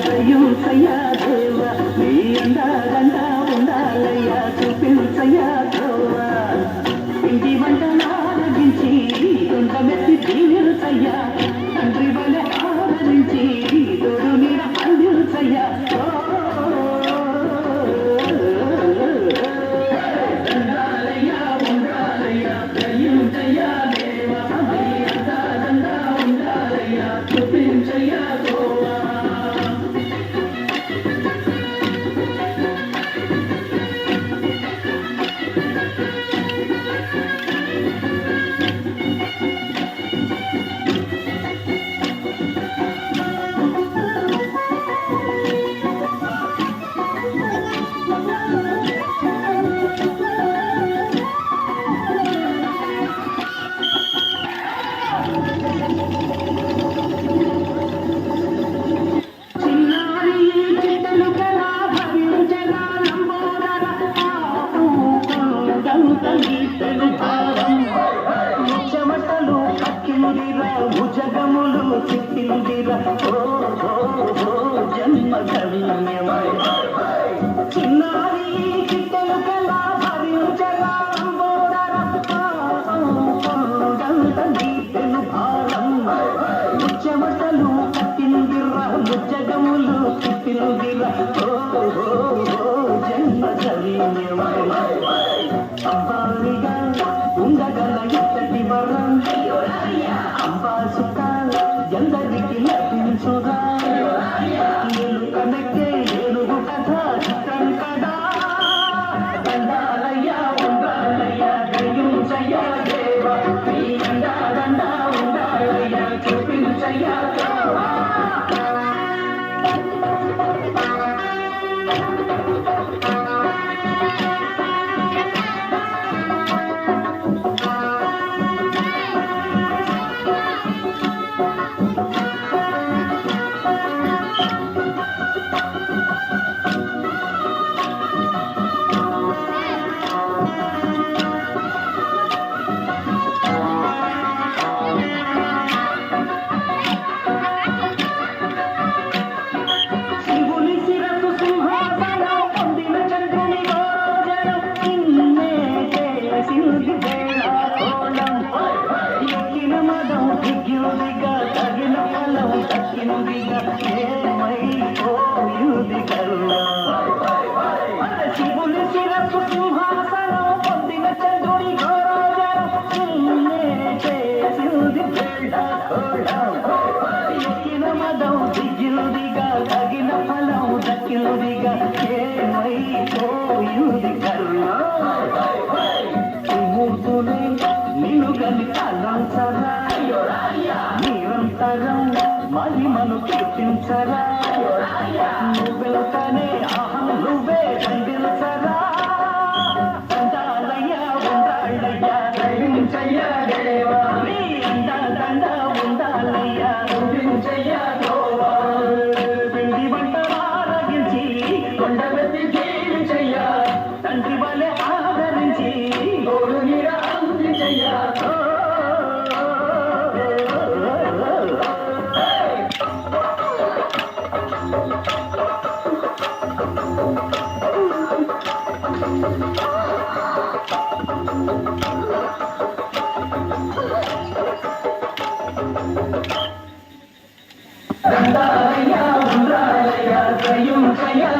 దయ్యుంచయ్యా దేవ నీ అందాలందా ఉండాలయ్యా చూపించయ్యా దేవా ఇంటి వంట ఆరగించి ఉండమెత్తి తీరుచయ్యా తండ్రి వలె ఆదరించి తోడు నీడ అందించయ్యా దండాలయ్యా ఉండాలయ్యా దయ్యుంచయ్యా దేవ నీ అందాలందా ఉండాలయ్యా చూపించయ్యా దేవా చెమటలు అక్కిందిరా భుజగములు చిక్కిందిరా జన్మ ధన్యమై చిన్నారి చిట్టలు కలా భరించరా నీటెను భారం చెమటలు అక్కిందిరా భుజగములు చిక్కిందిరా జన్మ ధన్యమై అంబారిగా ఉండగల ఎత్తటి వరం అంబా సుఖ ఎందరికి లభించుగా కనకే ఏనుగు కథ చిత్రం కదా దండాలయ్యా ఉండాలయ్యా దయ్యుంచయ్యా దేవ నీ అండా దండా ఉండాలయ్యా చూపించయ్యా శివుని శిరస్సు సింహాసనం పొందిన చంద్రుని ఎక్కిన మదం దిగిలుదిగా తగిన ఫలం దక్కిలుదిగా ఏమైపోయుది కర్ణ మూర్తులే నిలుగని తలంచరా నిరంతరం మహిమను కీర్తించరా నువ్వెళ్తనే అహం నువ్వే దండిల్చరా దండాలయ్యా ఉండాలయ్యా దయించయ్యా దేవా నీ అండ దండ ఉండాలయ్యా చూపించయ్యా గోవా పిండి వంట ఆరగించి కొండవెత్తి జీవించయ్యా తండ్రి వలె ఆదరించి తోడు నీడ అందించయ్యా దండాలయ్యా ఉండాలయ్యా దయ్యుంచయ్యా